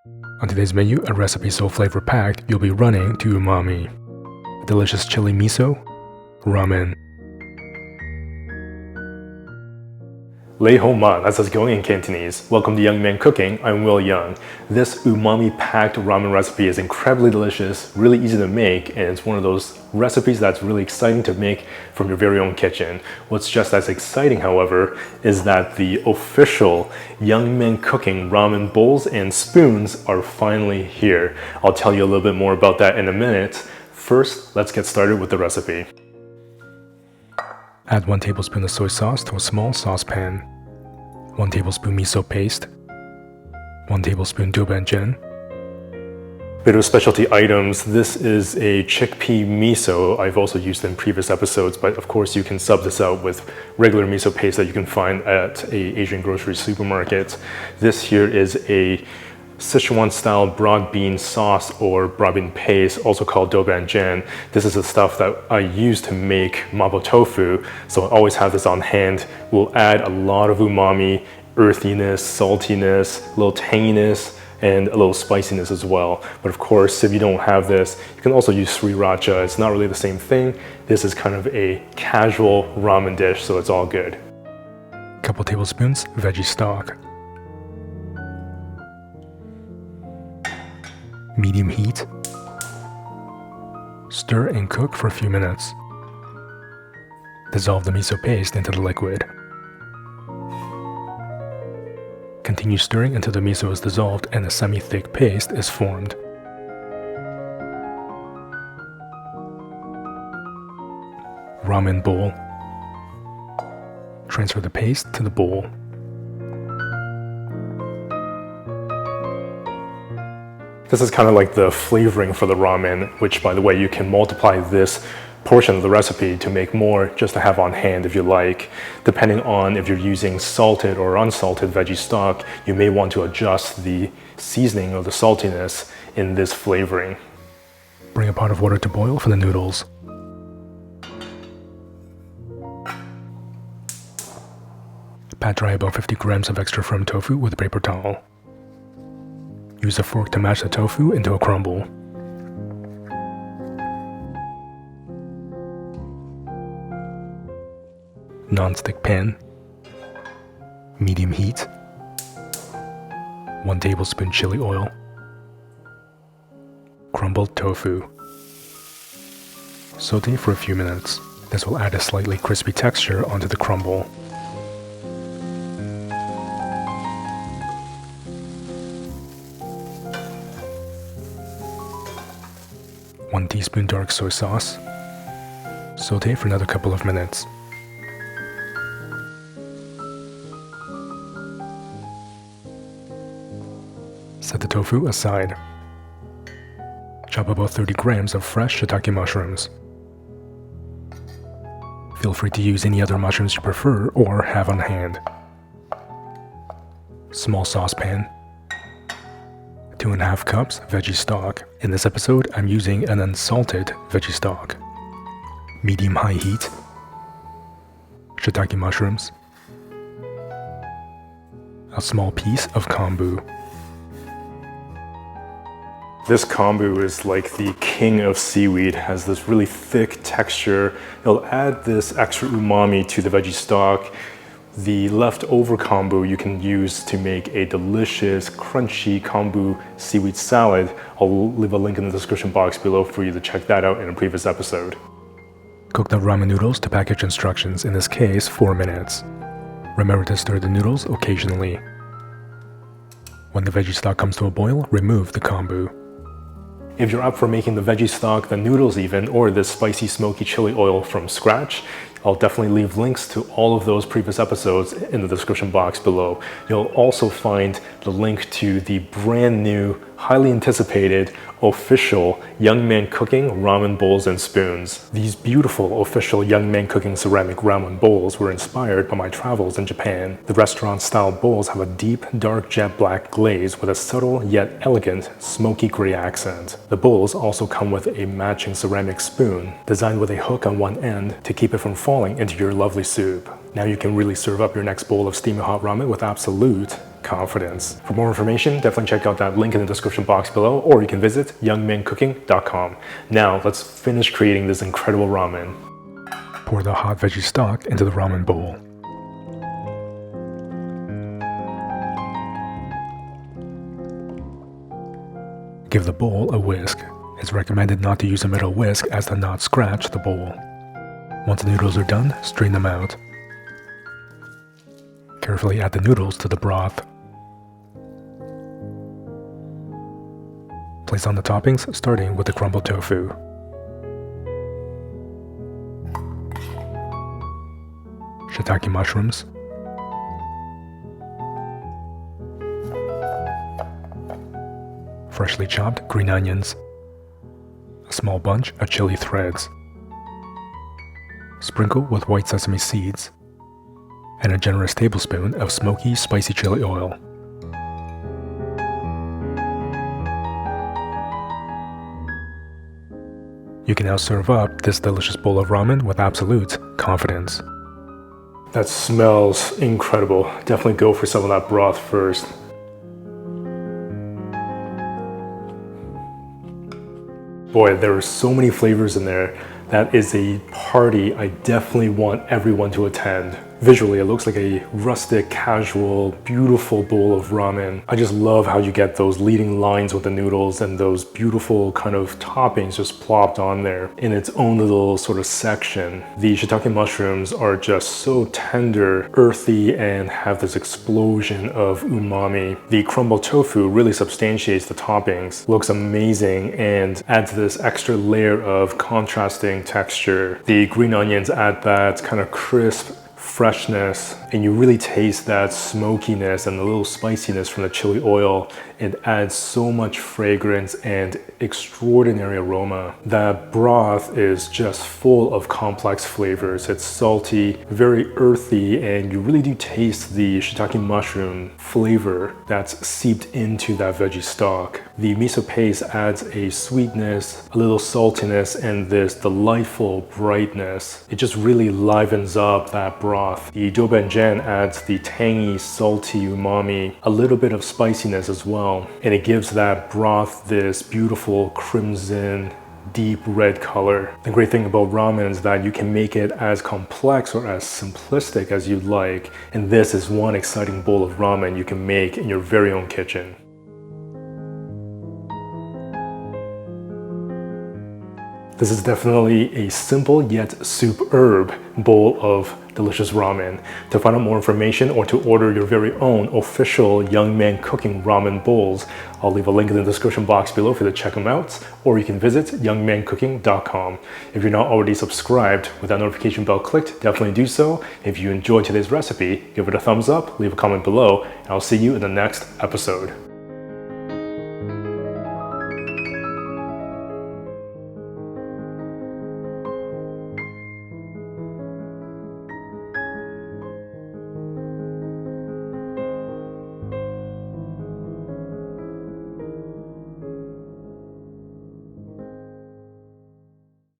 On today's menu, a recipe so flavor-packed you'll be running to umami. Delicious chili miso, ramen. Lei hou ma, that's us going in Cantonese. Welcome to Young Man Cooking, I'm Yeung. This umami-packed ramen recipe is incredibly delicious, really easy to make, and it's one of those recipes that's really exciting to make from your very own kitchen. What's just as exciting, however, is that the official Young Man Cooking ramen bowls and spoons are finally here. I'll tell you a little bit more about that in a minute. First, let's get started with the recipe. Add 1 tablespoon of soy sauce to a small saucepan, 1 tablespoon miso paste, 1 tablespoon doubanjiang. Bit of specialty items. This is a chickpea miso. I've also used in previous episodes, but of course you can sub this out with regular miso paste that you can find at an Asian grocery supermarket. This here is a Sichuan style broad bean sauce or broad bean paste, also called doubanjiang. This is the stuff that I use to make mapo tofu, so I always have this on hand. We'll add a lot of umami, earthiness, saltiness, a little tanginess, and a little spiciness as well. But of course, if you don't have this, you can also use sriracha. It's not really the same thing. This is kind of a casual ramen dish, so it's all good. Couple tablespoons veggie stock. Medium heat. Stir and cook for a few minutes. Dissolve the miso paste into the liquid. Continue stirring until the miso is dissolved and a semi-thick paste is formed. Ramen bowl. Transfer the paste to the bowl. This is kind of like the flavoring for the ramen, which, by the way, you can multiply this portion of the recipe to make more just to have on hand if you like. Depending on if you're using salted or unsalted veggie stock, you may want to adjust the seasoning or the saltiness in this flavoring. Bring a pot of water to boil for the noodles. Pat dry about 50 grams of extra firm tofu with a paper towel. Use a fork to mash the tofu into a crumble. Non-stick pan. Medium heat. 1 tablespoon chili oil. Crumbled tofu. Saute for a few minutes. This will add a slightly crispy texture onto the crumble. One teaspoon dark soy sauce. Saute for another couple of minutes. Set the tofu aside. Chop about 30 grams of fresh shiitake mushrooms. Feel free to use any other mushrooms you prefer or have on hand. Small saucepan. 2.5 cups veggie stock. In this episode, I'm using an unsalted veggie stock. Medium-high heat. Shiitake mushrooms. A small piece of kombu. This kombu is like the king of seaweed, has this really thick texture. It'll add this extra umami to the veggie stock. The leftover kombu you can use to make a delicious, crunchy kombu seaweed salad. I'll leave a link in the description box below for you to check that out in a previous episode. Cook the ramen noodles to package instructions, in this case 4 minutes. Remember to stir the noodles occasionally. When the veggie stock comes to a boil, remove the kombu. If you're up for making the veggie stock, the noodles even, or this spicy smoky chili oil from scratch, I'll definitely leave links to all of those previous episodes in the description box below. You'll also find the link to the brand new, highly anticipated, official Young Man Cooking ramen bowls and spoons. These beautiful official Young Man Cooking ceramic ramen bowls were inspired by my travels in Japan. The restaurant-style bowls have a deep, dark jet black glaze with a subtle yet elegant smoky gray accent. The bowls also come with a matching ceramic spoon, designed with a hook on one end to keep it from falling into your lovely soup. Now you can really serve up your next bowl of steaming hot ramen with absolute confidence. For more information, definitely check out that link in the description box below, or you can visit youngmancooking.com. Now let's finish creating this incredible ramen. Pour the hot veggie stock into the ramen bowl. Give the bowl a whisk. It's recommended not to use a metal whisk as the knots scratch the bowl. Once the noodles are done, strain them out. Carefully add the noodles to the broth. Place on the toppings, starting with the crumbled tofu. Shiitake mushrooms. Freshly chopped green onions. A small bunch of chili threads. Sprinkle with white sesame seeds. And a generous tablespoon of smoky, spicy chili oil. You can now serve up this delicious bowl of ramen with absolute confidence. That smells incredible. Definitely go for some of that broth first. Boy, there are so many flavors in there. That is a party I definitely want everyone to attend. Visually, it looks like a rustic, casual, beautiful bowl of ramen. I just love how you get those leading lines with the noodles and those beautiful kind of toppings just plopped on there in its own little sort of section. The shiitake mushrooms are just so tender, earthy, and have this explosion of umami. The crumbled tofu really substantiates the toppings, looks amazing, and adds this extra layer of contrasting texture. The green onions add that kind of crisp freshness, and you really taste that smokiness and a little spiciness from the chili oil. It adds so much fragrance and extraordinary aroma. That broth is just full of complex flavors. It's salty, very earthy, and you really do taste the shiitake mushroom flavor that's seeped into that veggie stock. The miso paste adds a sweetness, a little saltiness, and this delightful brightness. It just really livens up that broth. The doubanjiang adds the tangy, salty umami, a little bit of spiciness as well, and it gives that broth this beautiful crimson, deep red color. The great thing about ramen is that you can make it as complex or as simplistic as you'd like, and this is one exciting bowl of ramen you can make in your very own kitchen. This is definitely a simple yet superb bowl of delicious ramen. To find out more information or to order your very own official Young Man Cooking ramen bowls, I'll leave a link in the description box below for you to check them out, or you can visit youngmancooking.com. If you're not already subscribed with that notification bell clicked, definitely do so. If you enjoyed today's recipe, give it a thumbs up, leave a comment below, and I'll see you in the next episode.